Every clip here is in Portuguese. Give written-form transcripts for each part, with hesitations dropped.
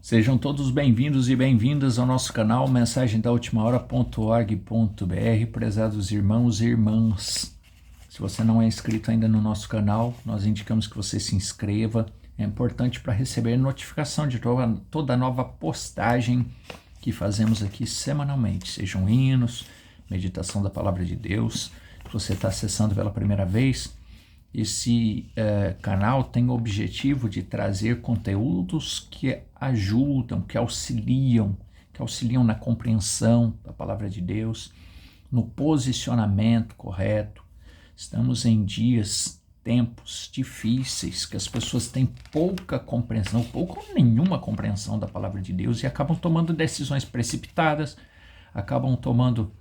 Sejam todos bem-vindos e bem-vindas ao nosso canal Mensagem da Última Hora.org.br, prezados irmãos e irmãs. Se você não é inscrito ainda no nosso canal, nós indicamos que você se inscreva. É importante para receber notificação de toda nova postagem que fazemos aqui semanalmente, sejam hinos, meditação da Palavra de Deus. Se você está acessando pela primeira vez, esse canal tem o objetivo de trazer conteúdos que ajudam, que auxiliam na compreensão da palavra de Deus, no posicionamento correto. Estamos em tempos difíceis, que as pessoas têm pouca compreensão, pouca ou nenhuma compreensão da palavra de Deus e acabam tomando decisões precipitadas, acabam tomando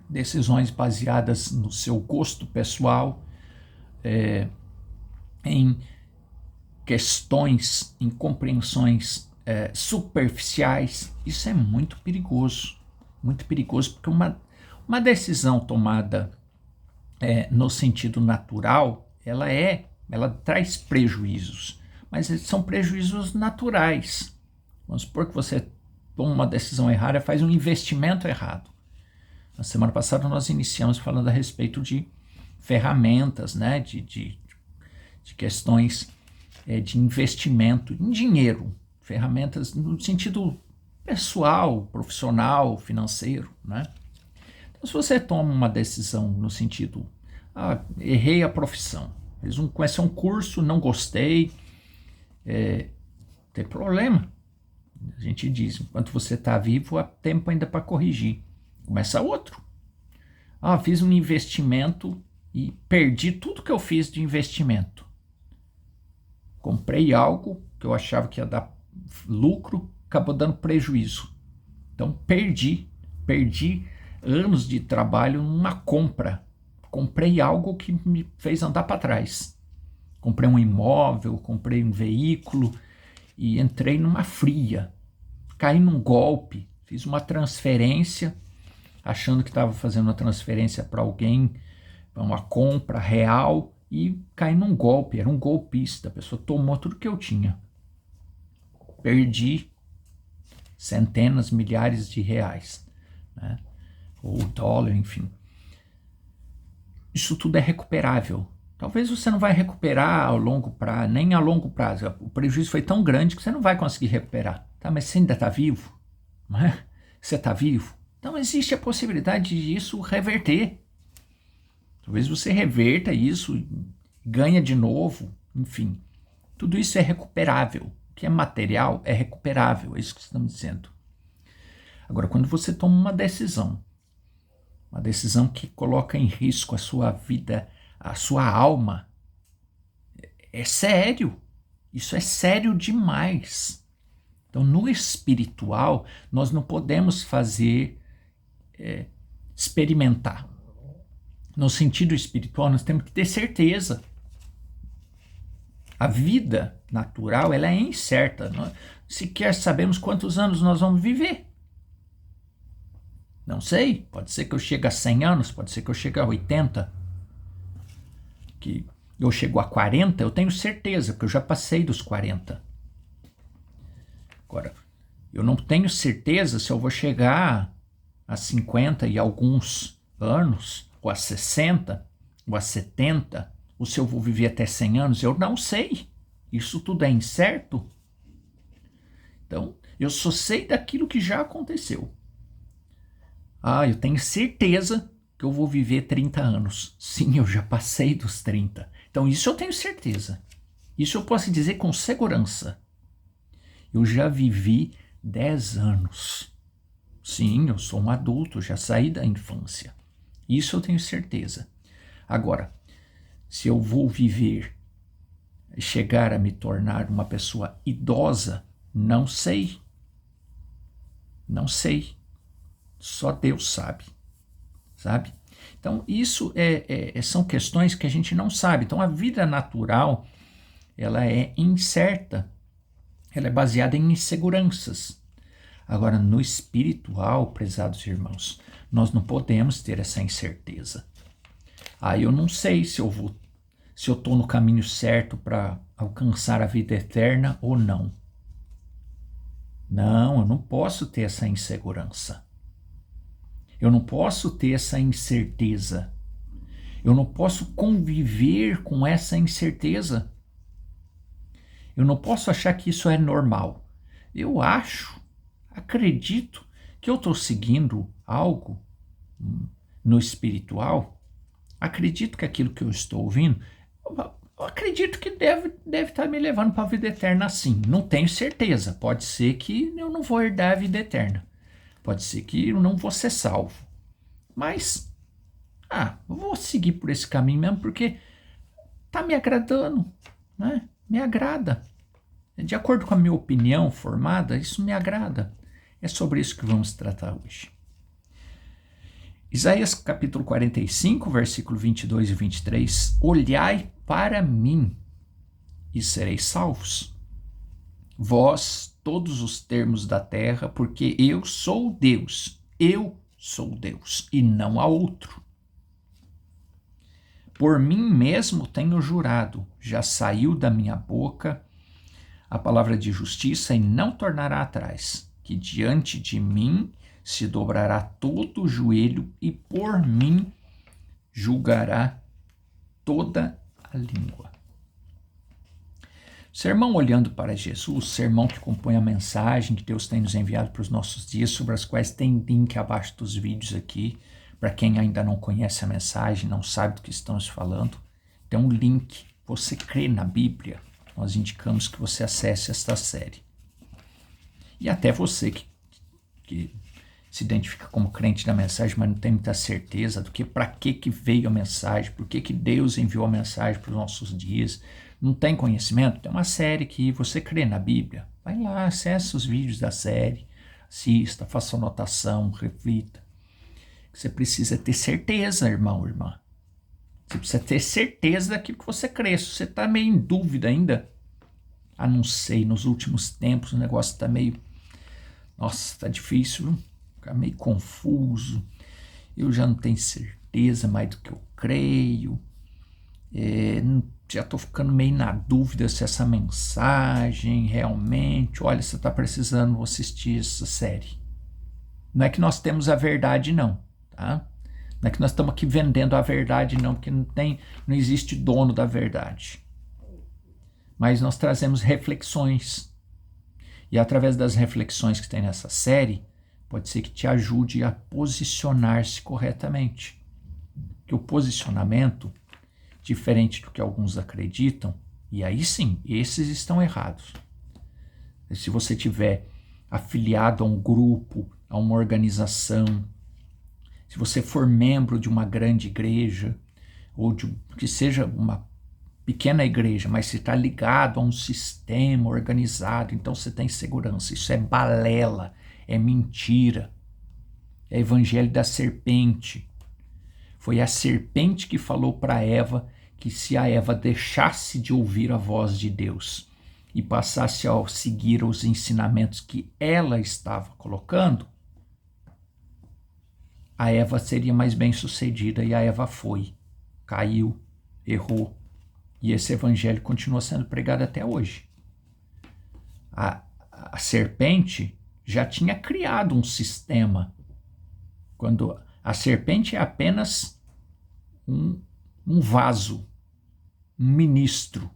decisões baseadas no seu gosto pessoal, em questões, em compreensões superficiais. Isso é muito perigoso porque uma decisão tomada no sentido natural, ela traz prejuízos, mas são prejuízos naturais. Vamos supor que você toma uma decisão errada, faz um investimento errado. Na semana passada nós iniciamos falando a respeito de ferramentas, né, de questões de investimento em dinheiro, ferramentas no sentido pessoal, profissional, financeiro, né? Então, se você toma uma decisão no sentido, errei a profissão, comecei um curso, não gostei, tem problema. A gente diz, enquanto você está vivo, há tempo ainda para corrigir. Começa outro. Fiz um investimento e perdi tudo que eu fiz de investimento. Comprei algo que eu achava que ia dar lucro, acabou dando prejuízo. Então perdi anos de trabalho numa compra. Comprei algo que me fez andar para trás. Comprei um imóvel, comprei um veículo e entrei numa fria. Caí num golpe, fiz uma transferência, achando que estava fazendo uma transferência para alguém, uma compra real, e caí num golpe. Era um golpista, a pessoa tomou tudo que eu tinha. Perdi centenas, milhares de reais, né? Ou dólar, enfim. Isso tudo é recuperável. Talvez você não vai recuperar ao longo prazo, nem a longo prazo. O prejuízo foi tão grande que você não vai conseguir recuperar. Tá, mas você ainda está vivo? Não é? Você está vivo? Então existe a possibilidade de isso reverter. Talvez você reverta isso, ganha de novo, enfim. Tudo isso é recuperável. O que é material é recuperável, é isso que estamos dizendo. Agora, quando você toma uma decisão que coloca em risco a sua vida, a sua alma, é sério. Isso é sério demais. Então, no espiritual, nós não podemos fazer experimentar. No sentido espiritual, nós temos que ter certeza. A vida natural, ela é incerta. Nós sequer sabemos quantos anos nós vamos viver. Não sei, pode ser que eu chegue a 100 anos, pode ser que eu chegue a 80, que eu chego a 40, eu tenho certeza, porque eu já passei dos 40. Agora, eu não tenho certeza se eu vou chegar a 50 e alguns anos, ou a 60, ou a 70, ou se eu vou viver até 100 anos, eu não sei. Isso tudo é incerto. Então, eu só sei daquilo que já aconteceu. Eu tenho certeza que eu vou viver 30 anos. Sim, eu já passei dos 30. Então, isso eu tenho certeza. Isso eu posso dizer com segurança. Eu já vivi 10 anos. Sim, eu sou um adulto, já saí da infância. Isso eu tenho certeza. Agora, se eu vou chegar a me tornar uma pessoa idosa, não sei. Não sei. Só Deus sabe. Então, isso são questões que a gente não sabe. Então, a vida natural, ela é incerta. Ela é baseada em inseguranças. Agora, no espiritual, prezados irmãos, nós não podemos ter essa incerteza. Eu não sei se eu estou no caminho certo para alcançar a vida eterna ou não. Não, eu não posso ter essa insegurança. Eu não posso ter essa incerteza. Eu não posso conviver com essa incerteza. Eu não posso achar que isso é normal. Eu acredito que eu estou seguindo algo no espiritual. Acredito que aquilo que eu estou ouvindo, eu acredito que deve estar me levando para a vida eterna sim. Não tenho certeza. Pode ser que eu não vou herdar a vida eterna. Pode ser que eu não vou ser salvo. Mas, eu vou seguir por esse caminho mesmo porque está me agradando, né? Me agrada. De acordo com a minha opinião formada, isso me agrada. É sobre isso que vamos tratar hoje. Isaías capítulo 45, versículo 22 e 23. Olhai para mim e sereis salvos. Vós, todos os termos da terra, porque eu sou Deus. Eu sou Deus e não há outro. Por mim mesmo tenho jurado, já saiu da minha boca a palavra de justiça e não tornará atrás, que diante de mim se dobrará todo o joelho e por mim julgará toda a língua. Sermão olhando para Jesus, sermão que compõe a mensagem que Deus tem nos enviado para os nossos dias, sobre as quais tem link abaixo dos vídeos aqui, para quem ainda não conhece a mensagem, não sabe do que estamos falando. Tem um link, você crê na Bíblia, nós indicamos que você acesse esta série. E até você que se identifica como crente da mensagem, mas não tem muita certeza do que, para que veio a mensagem, por que Deus enviou a mensagem para os nossos dias, não tem conhecimento, tem uma série que você crê na Bíblia. Vai lá, acesse os vídeos da série, assista, faça anotação, reflita. Você precisa ter certeza, irmão, irmã. Você precisa ter certeza daquilo que você crê. Se você está meio em dúvida ainda, não sei, nos últimos tempos o negócio está meio... Nossa, está difícil, fica meio confuso. Eu já não tenho certeza mais do que eu creio. Já estou ficando meio na dúvida se essa mensagem realmente... Olha, você está precisando assistir essa série. Não é que nós temos a verdade, não, tá? Não é que nós estamos aqui vendendo a verdade, não, porque não existe dono da verdade. Mas nós trazemos reflexões. E através das reflexões que tem nessa série, pode ser que te ajude a posicionar-se corretamente. Que o posicionamento, diferente do que alguns acreditam, e aí sim, esses estão errados. Se você tiver afiliado a um grupo, a uma organização, se você for membro de uma grande igreja, ou que seja uma pequena igreja, mas se está ligado a um sistema organizado, então você tem segurança. Isso é balela, é mentira, é evangelho da serpente. Foi a serpente que falou para Eva que se a Eva deixasse de ouvir a voz de Deus e passasse a seguir os ensinamentos que ela estava colocando, a Eva seria mais bem sucedida, e a Eva foi, caiu, errou, e esse evangelho continua sendo pregado até hoje. A serpente já tinha criado um sistema, quando a serpente é apenas um vaso, um ministro,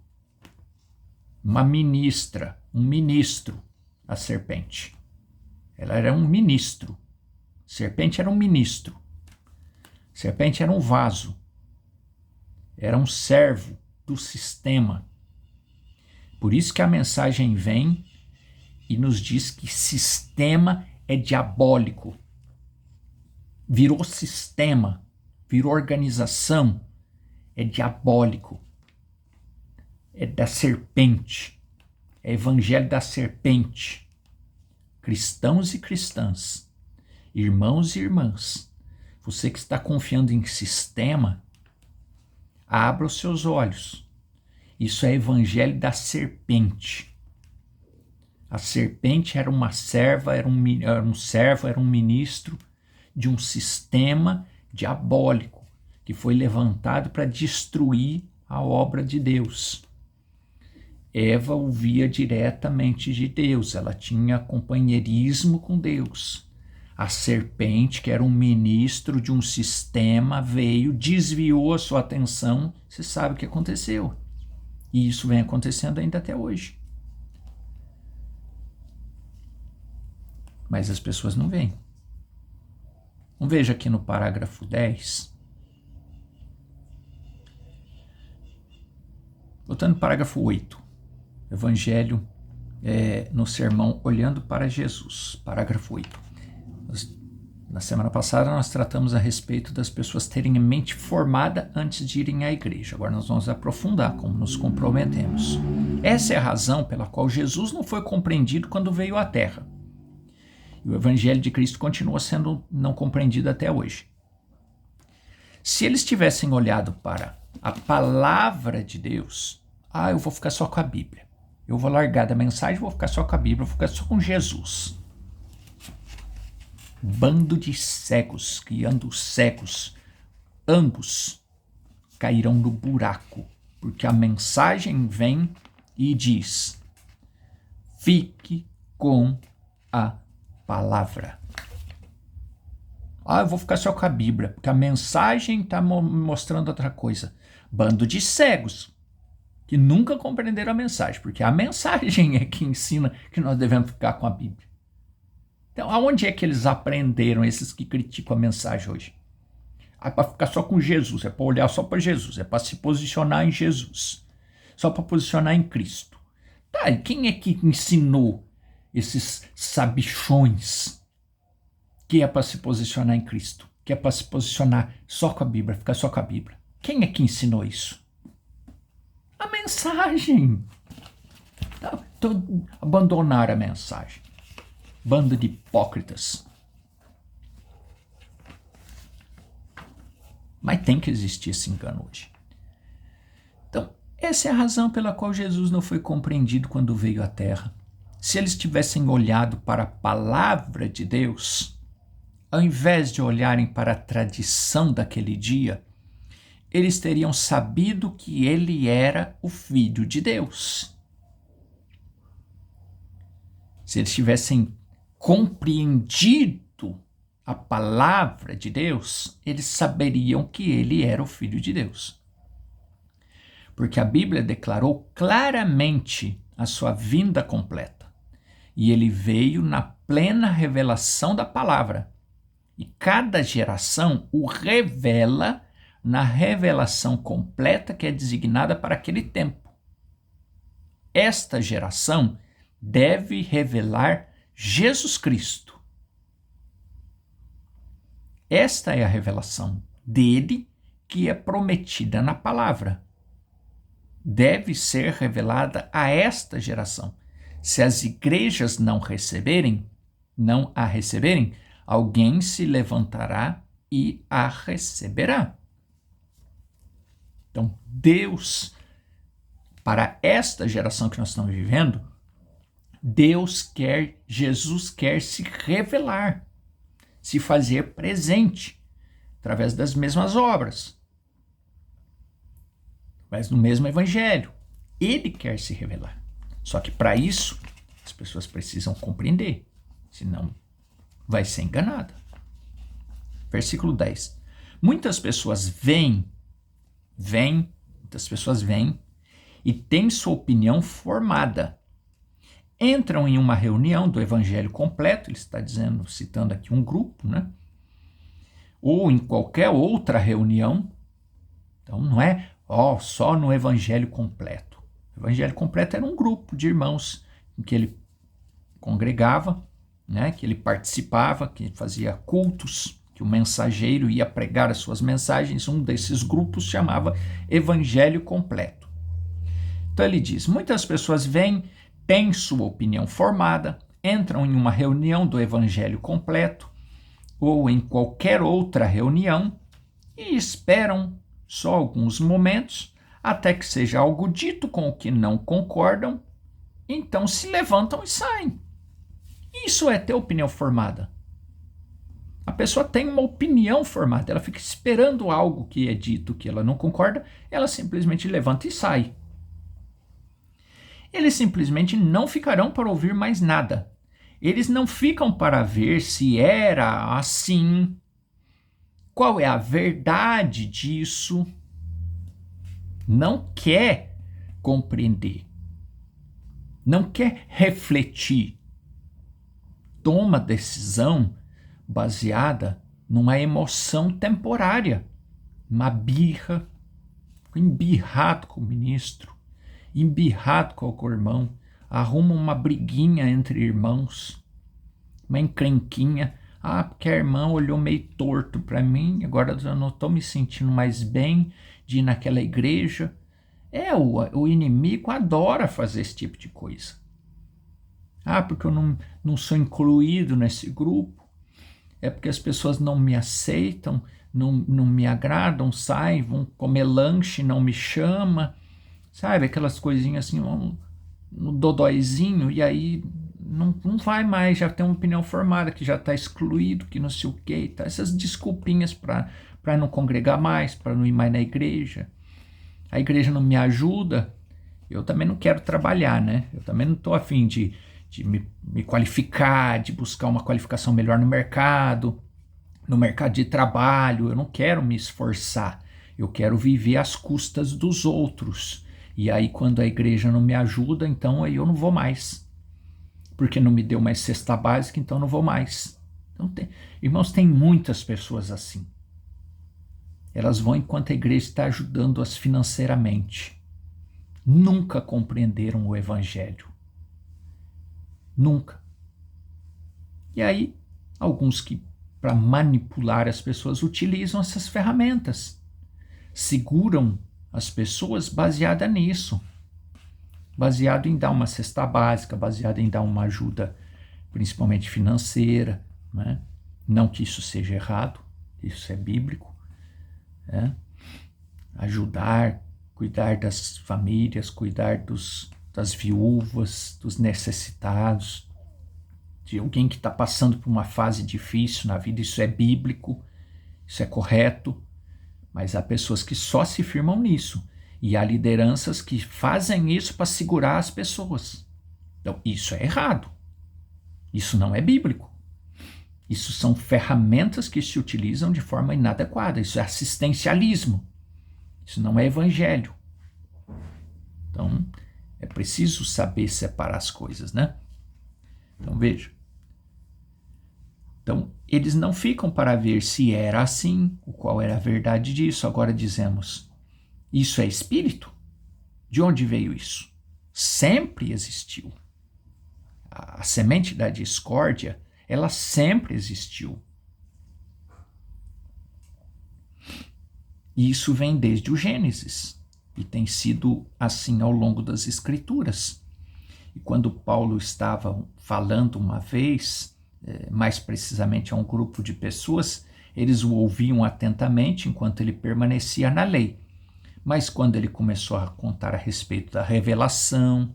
uma ministra, um ministro, a serpente. Ela era um ministro. Serpente era um ministro. Serpente era um vaso. Era um servo do sistema. Por isso que a mensagem vem e nos diz que sistema é diabólico. Virou sistema, virou organização, é diabólico. É da serpente. É evangelho da serpente. Cristãos e cristãs, irmãos e irmãs, você que está confiando em sistema, abra os seus olhos. Isso é evangelho da serpente. A serpente era uma serva, era um servo, era um ministro de um sistema diabólico que foi levantado para destruir a obra de Deus. Eva ouvia diretamente de Deus, ela tinha companheirismo com Deus. A serpente, que era um ministro de um sistema, veio, desviou a sua atenção, você sabe o que aconteceu. E isso vem acontecendo ainda até hoje. Mas as pessoas não veem. Então, veja aqui no parágrafo 10. Voltando no parágrafo 8. Evangelho no sermão Olhando para Jesus. Parágrafo 8. Na semana passada nós tratamos a respeito das pessoas terem a mente formada antes de irem à igreja. Agora nós vamos aprofundar como nos comprometemos. Essa é a razão pela qual Jesus não foi compreendido quando veio à Terra. E o Evangelho de Cristo continua sendo não compreendido até hoje. Se eles tivessem olhado para a palavra de Deus, eu vou ficar só com a Bíblia. Eu vou largar da mensagem, vou ficar só com a Bíblia, vou ficar só com Jesus. Bando de cegos, criando cegos, ambos cairão no buraco, porque a mensagem vem e diz: fique com a palavra. Eu vou ficar só com a Bíblia, porque a mensagem está mostrando outra coisa. Bando de cegos, que nunca compreenderam a mensagem, porque a mensagem é que ensina que nós devemos ficar com a Bíblia. Então, aonde é que eles aprenderam, esses que criticam a mensagem hoje? É para ficar só com Jesus, é para olhar só para Jesus, é para se posicionar em Jesus, só para posicionar em Cristo. Tá, e quem é que ensinou esses sabichões que é para se posicionar em Cristo, que é para se posicionar só com a Bíblia, ficar só com a Bíblia? Quem é que ensinou isso? A mensagem. Abandonaram a mensagem. Bando de hipócritas. Mas tem que existir esse engano hoje. Então, essa é a razão pela qual Jesus não foi compreendido quando veio à Terra. Se eles tivessem olhado para a palavra de Deus, ao invés de olharem para a tradição daquele dia, eles teriam sabido que ele era o Filho de Deus. Se eles tivessem compreendido a palavra de Deus, eles saberiam que ele era o Filho de Deus. Porque a Bíblia declarou claramente a sua vinda completa. E ele veio na plena revelação da palavra. E cada geração o revela na revelação completa que é designada para aquele tempo. Esta geração deve revelar Jesus Cristo. Esta é a revelação dele que é prometida na palavra. Deve ser revelada a esta geração. Se as igrejas não a receberem, alguém se levantará e a receberá. Então, Deus, para esta geração que nós estamos vivendo, Jesus quer se revelar, se fazer presente, através das mesmas obras, mas no mesmo evangelho. Ele quer se revelar. Só que para isso, as pessoas precisam compreender, senão vai ser enganada. Versículo 10. Muitas pessoas vêm e têm sua opinião formada. Entram em uma reunião do evangelho completo, ele está citando aqui um grupo, né? Ou em qualquer outra reunião. Então não é só no evangelho completo. O evangelho completo era um grupo de irmãos em que ele congregava, né? Que ele participava, que fazia cultos, que o mensageiro ia pregar as suas mensagens. Um desses grupos chamava evangelho completo. Então ele diz, muitas pessoas têm sua opinião formada, entram em uma reunião do evangelho completo ou em qualquer outra reunião e esperam só alguns momentos até que seja algo dito com o que não concordam, então se levantam e saem. Isso é ter opinião formada. A pessoa tem uma opinião formada, ela fica esperando algo que é dito que ela não concorda, ela simplesmente levanta e sai. Eles simplesmente não ficarão para ouvir mais nada. Eles não ficam para ver se era assim. Qual é a verdade disso? Não quer compreender. Não quer refletir. Toma decisão baseada numa emoção temporária. Uma birra, embirrado com o ministro, embirrado com o irmão, arruma uma briguinha entre irmãos, uma encrenquinha. Porque a irmã olhou meio torto para mim, agora eu não estou me sentindo mais bem de ir naquela igreja. O inimigo adora fazer esse tipo de coisa. Porque eu não sou incluído nesse grupo, é porque as pessoas não me aceitam, não me agradam, saem, vão comer lanche, não me chama, sabe? Aquelas coisinhas assim, no dodóizinho, e aí não vai mais, já tem uma opinião formada, que já está excluído, que não sei o quê, tá? Essas desculpinhas para não congregar mais, para não ir mais na igreja. A igreja não me ajuda, eu também não quero trabalhar, né? Eu também não estou a fim de me qualificar, de buscar uma qualificação melhor no mercado de trabalho. Eu não quero me esforçar, eu quero viver às custas dos outros. E aí quando a igreja não me ajuda, então aí eu não vou mais, porque não me deu mais cesta básica, então não vou mais. Então, irmãos, tem muitas pessoas assim. Elas vão enquanto a igreja está ajudando-as financeiramente. Nunca compreenderam o evangelho. Nunca. E aí, alguns que, para manipular as pessoas, utilizam essas ferramentas. Seguram as pessoas baseada nisso. Baseado em dar uma cesta básica, baseado em dar uma ajuda, principalmente financeira, né? Não que isso seja errado, isso é bíblico, né? Ajudar, cuidar das famílias, cuidar das viúvas, dos necessitados, de alguém que está passando por uma fase difícil na vida. Isso é bíblico, isso é correto, mas há pessoas que só se firmam nisso, e há lideranças que fazem isso para segurar as pessoas. Então, isso é errado, isso não é bíblico. Isso são ferramentas que se utilizam de forma inadequada, isso é assistencialismo, isso não é evangelho. Então, é preciso saber separar as coisas, né? Então, veja. Então, eles não ficam para ver se era assim, qual era a verdade disso. Agora dizemos, isso é espírito? De onde veio isso? Sempre existiu. A semente da discórdia, ela sempre existiu. E isso vem desde o Gênesis, e tem sido assim ao longo das Escrituras. E quando Paulo estava falando uma vez, mais precisamente a um grupo de pessoas, eles o ouviam atentamente enquanto ele permanecia na lei. Mas quando ele começou a contar a respeito da revelação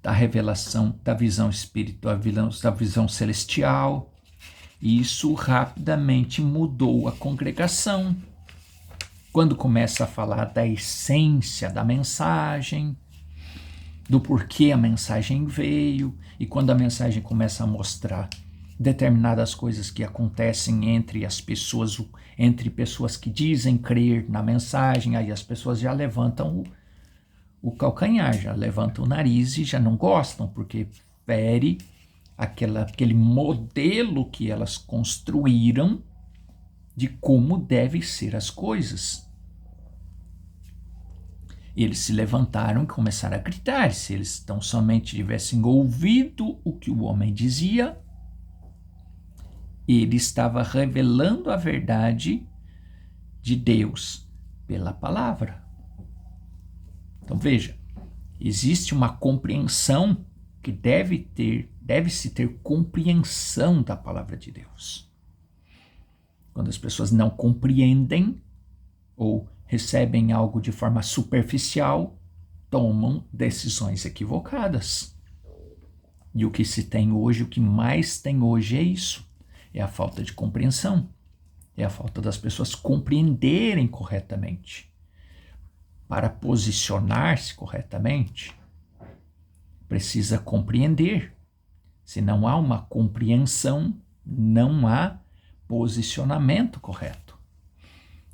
da visão espiritual, da visão celestial, isso rapidamente mudou a congregação. Quando começa a falar da essência da mensagem, do porquê a mensagem veio, e quando a mensagem começa a mostrar determinadas coisas que acontecem entre as pessoas, entre pessoas que dizem crer na mensagem, aí as pessoas já levantam o calcanhar, já levantam o nariz e já não gostam, porque fere aquele modelo que elas construíram de como devem ser as coisas. Eles se levantaram e começaram a gritar. Se eles tão somente tivessem ouvido o que o homem dizia, ele estava revelando a verdade de Deus pela palavra. Então veja, existe uma compreensão que deve-se ter compreensão da palavra de Deus. Quando as pessoas não compreendem ou recebem algo de forma superficial, tomam decisões equivocadas. E o que se tem hoje, o que mais tem hoje é isso. É a falta de compreensão. É a falta das pessoas compreenderem corretamente. para posicionar-se corretamente, precisa compreender. Se não há uma compreensão, não há posicionamento correto.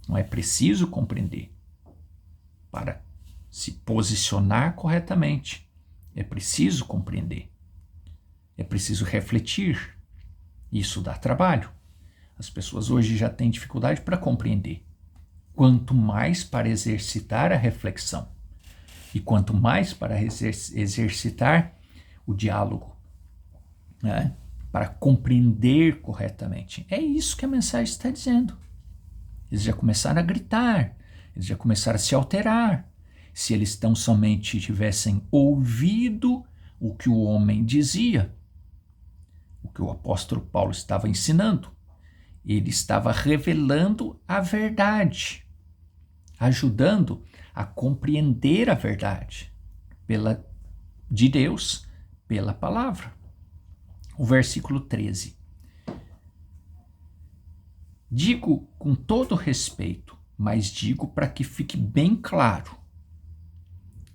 Não é preciso compreender. Para se posicionar corretamente, é preciso compreender. É preciso refletir. Isso dá trabalho. As pessoas hoje já têm dificuldade para compreender. Quanto mais para exercitar a reflexão e quanto mais para exercitar o diálogo, né? Para compreender corretamente. É isso que a mensagem está dizendo. Eles já começaram a gritar, eles já começaram a se alterar. Se eles tão somente tivessem ouvido o que o homem dizia, o que o apóstolo Paulo estava ensinando, ele estava revelando a verdade, ajudando a compreender a verdade de Deus pela palavra. O versículo 13. Digo com todo respeito, mas digo para que fique bem claro.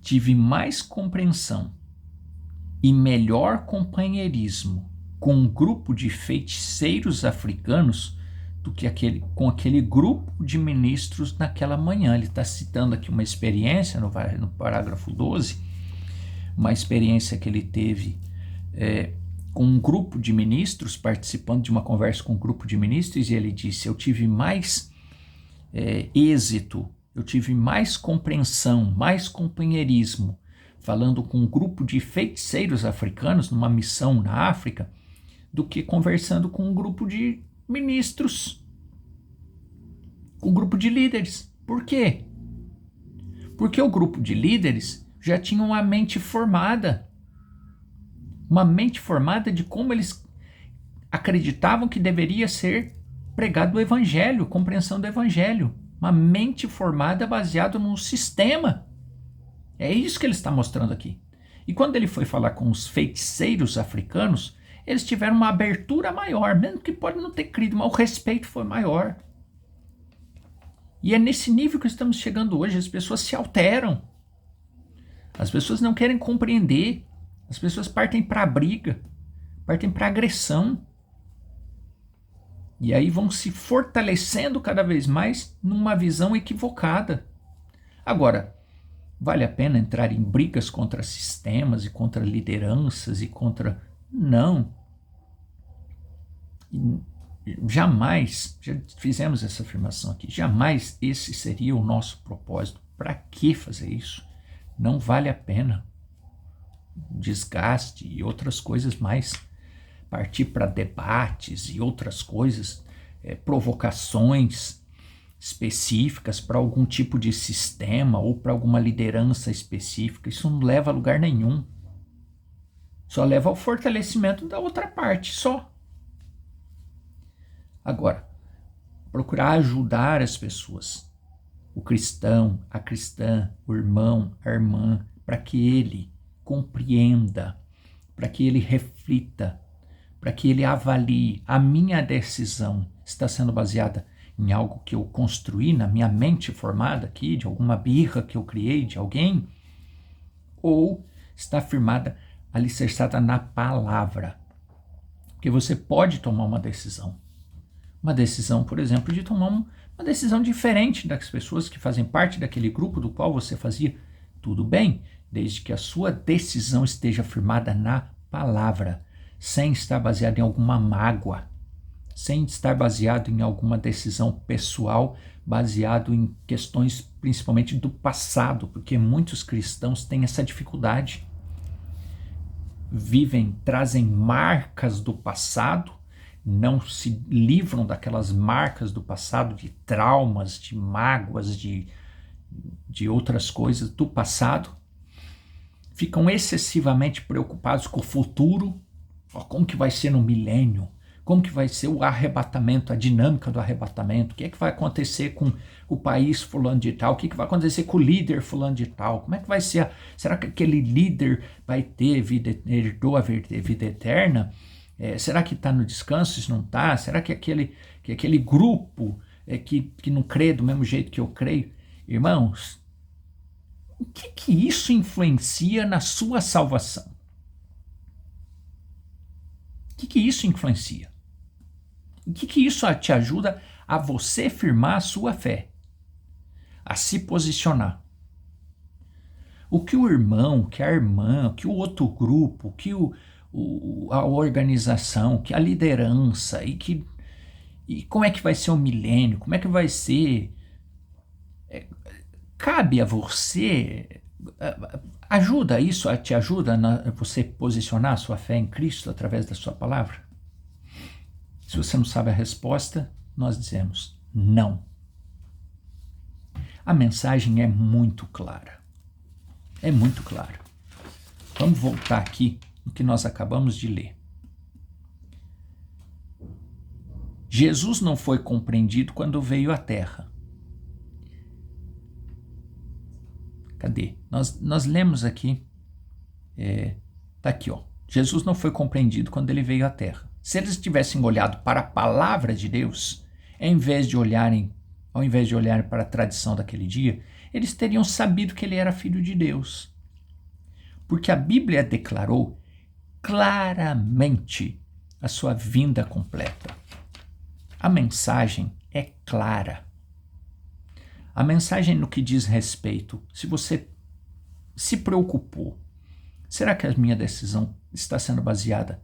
Tive mais compreensão e melhor companheirismo com um grupo de feiticeiros africanos do que com aquele grupo de ministros naquela manhã. Ele está citando aqui uma experiência no parágrafo 12, uma experiência que ele teve com um grupo de ministros, participando de uma conversa com um grupo de ministros, e ele disse: eu tive mais êxito, eu tive mais compreensão, mais companheirismo, falando com um grupo de feiticeiros africanos numa missão na África, do que conversando com um grupo de ministros, com um grupo de líderes. Por quê? Porque o grupo de líderes já tinha uma mente formada de como eles acreditavam que deveria ser pregado o evangelho, compreensão do evangelho. Uma mente formada baseada num sistema. É isso que ele está mostrando aqui. E quando ele foi falar com os feiticeiros africanos, eles tiveram uma abertura maior, mesmo que pode não ter crido, mas o respeito foi maior. E é nesse nível que estamos chegando hoje. As pessoas se alteram. As pessoas não querem compreender. As pessoas partem para a briga, partem para a agressão. E aí vão se fortalecendo cada vez mais numa visão equivocada. Agora, vale a pena entrar em brigas contra sistemas e contra lideranças e contra... Não. Jamais, já fizemos essa afirmação aqui, jamais esse seria o nosso propósito. Para que fazer isso? Não vale a pena. Desgaste e outras coisas mais. Partir para debates e outras coisas, provocações específicas para algum tipo de sistema ou para alguma liderança específica, isso não leva a lugar nenhum. Só leva ao fortalecimento da outra parte, só. Agora, procurar ajudar as pessoas, o cristão, a cristã, o irmão, a irmã, para que ele compreenda, para que ele reflita, para que ele avalie: a minha decisão está sendo baseada em algo que eu construí na minha mente formada aqui, de alguma birra que eu criei de alguém, ou está firmada, alicerçada na palavra. Porque você pode tomar uma decisão, por exemplo, de tomar uma decisão diferente das pessoas que fazem parte daquele grupo do qual você fazia. Tudo bem, desde que a sua decisão esteja firmada na palavra, sem estar baseada em alguma mágoa, sem estar baseado em alguma decisão pessoal, baseado em questões principalmente do passado, porque muitos cristãos têm essa dificuldade. Trazem marcas do passado, não se livram daquelas marcas do passado, de traumas, de mágoas, de outras coisas do passado. Ficam excessivamente preocupados com o futuro. Como que vai ser no milênio? Como que vai ser o arrebatamento, a dinâmica do arrebatamento? O que é que vai acontecer com o país fulano de tal? O que é que vai acontecer com o líder fulano de tal? Como é que vai ser? Será que aquele líder vai ter herdou a vida eterna? Será que está no descanso? Se não está? Será que aquele grupo que não crê do mesmo jeito que eu creio? Irmãos, O que isso influencia na sua salvação? O que isso influencia? O que isso te ajuda a você firmar a sua fé? A se posicionar? O que o irmão, que a irmã, que o outro grupo, que a organização, que a liderança, e como é que vai ser o milênio, como é que vai ser... Cabe a você, ajuda isso, te ajuda a você posicionar a sua fé em Cristo através da sua palavra? Se você não sabe a resposta, nós dizemos não. A mensagem é muito clara. É muito clara. Vamos voltar aqui no que nós acabamos de ler. Jesus não foi compreendido quando veio à Terra. Cadê? Nós lemos aqui, tá aqui, ó. Jesus não foi compreendido quando ele veio à Terra. Se eles tivessem olhado para a palavra de Deus, ao invés de olharem para a tradição daquele dia, eles teriam sabido que ele era filho de Deus. Porque a Bíblia declarou claramente a sua vinda completa. A mensagem é clara. A mensagem no que diz respeito, se você se preocupou, será que a minha decisão está sendo baseada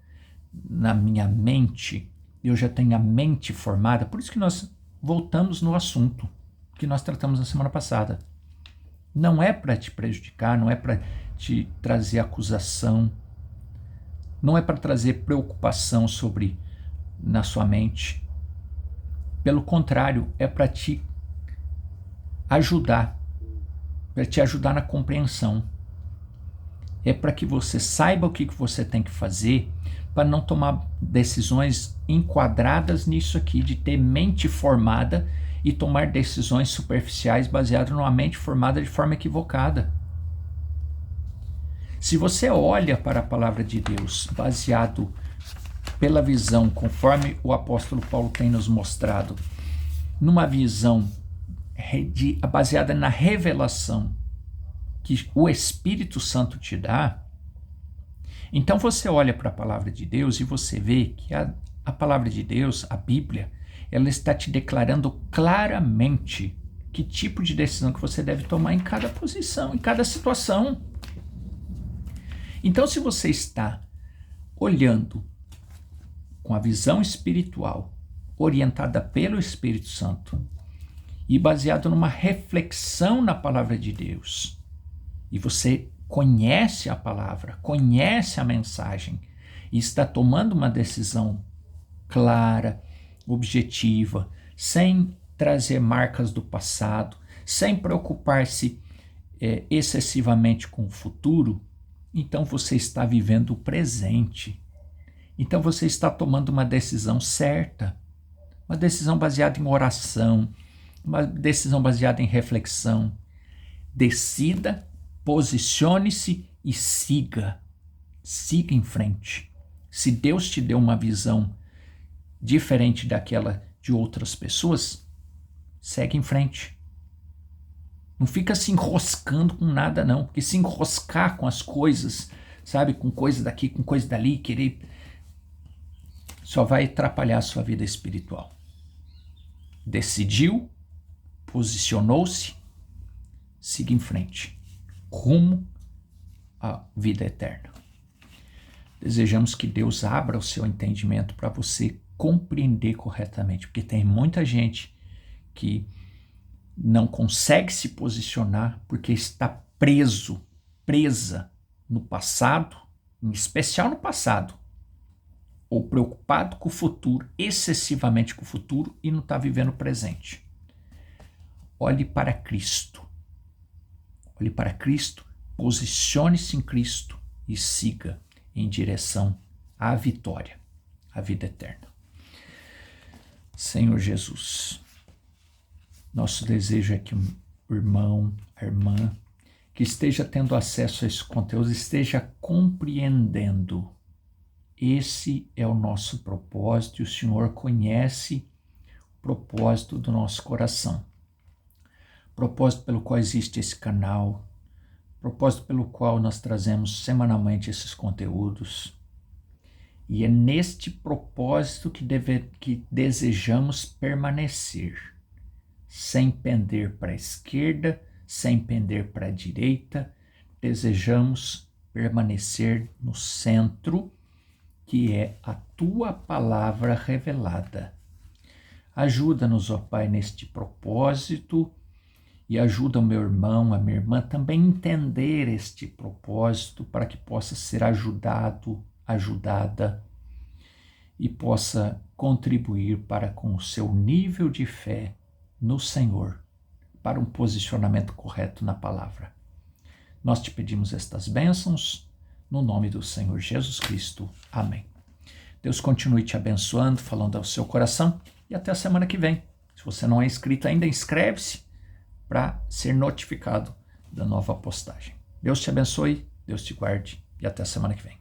na minha mente? Eu já tenho a mente formada? Por isso que nós voltamos no assunto que nós tratamos na semana passada. Não é para te prejudicar, não é para te trazer acusação, não é para trazer preocupação na sua mente. Pelo contrário, é para te ajudar na compreensão. É para que você saiba o que você tem que fazer para não tomar decisões enquadradas nisso aqui, de ter mente formada e tomar decisões superficiais baseadas numa mente formada de forma equivocada. Se você olha para a palavra de Deus baseado pela visão, conforme o apóstolo Paulo tem nos mostrado, numa visão baseada na revelação que o Espírito Santo te dá, então você olha para a palavra de Deus e você vê que a palavra de Deus, a Bíblia, ela está te declarando claramente que tipo de decisão que você deve tomar em cada posição, em cada situação. Então, se você está olhando com a visão espiritual, orientada pelo Espírito Santo, e baseado numa reflexão na palavra de Deus, e você conhece a palavra, conhece a mensagem, e está tomando uma decisão clara, objetiva, sem trazer marcas do passado, sem preocupar-se excessivamente com o futuro, então você está vivendo o presente. Então você está tomando uma decisão certa, uma decisão baseada em oração, uma decisão baseada em reflexão. Decida, posicione-se e siga. Siga em frente. Se Deus te deu uma visão diferente daquela de outras pessoas, segue em frente. Não fica se enroscando com nada, não. Porque se enroscar com as coisas, sabe, com coisa daqui, com coisa dali, querer, só vai atrapalhar a sua vida espiritual. Decidiu, posicionou-se, siga em frente, rumo à vida eterna. Desejamos que Deus abra o seu entendimento para você compreender corretamente, porque tem muita gente que não consegue se posicionar porque está presa no passado, em especial no passado, ou preocupado com o futuro, excessivamente com o futuro, e não está vivendo o presente. Olhe para Cristo. Olhe para Cristo, posicione-se em Cristo e siga em direção à vitória, à vida eterna. Senhor Jesus, nosso desejo é que o irmão, a irmã, que esteja tendo acesso a esse conteúdo, esteja compreendendo. Esse é o nosso propósito e o Senhor conhece o propósito do nosso coração. Propósito pelo qual existe esse canal, propósito pelo qual nós trazemos semanalmente esses conteúdos. E é neste propósito que desejamos permanecer, sem pender para a esquerda, sem pender para a direita. Desejamos permanecer no centro, que é a tua palavra revelada. Ajuda-nos, ó Pai, neste propósito, e ajuda o meu irmão, a minha irmã também a entender este propósito, para que possa ser ajudado, ajudada, e possa contribuir para com o seu nível de fé no Senhor, para um posicionamento correto na palavra. Nós te pedimos estas bênçãos, no nome do Senhor Jesus Cristo. Amém. Deus continue te abençoando, falando ao seu coração, e até a semana que vem. Se você não é inscrito ainda, inscreve-se para ser notificado da nova postagem. Deus te abençoe, Deus te guarde, e até a semana que vem.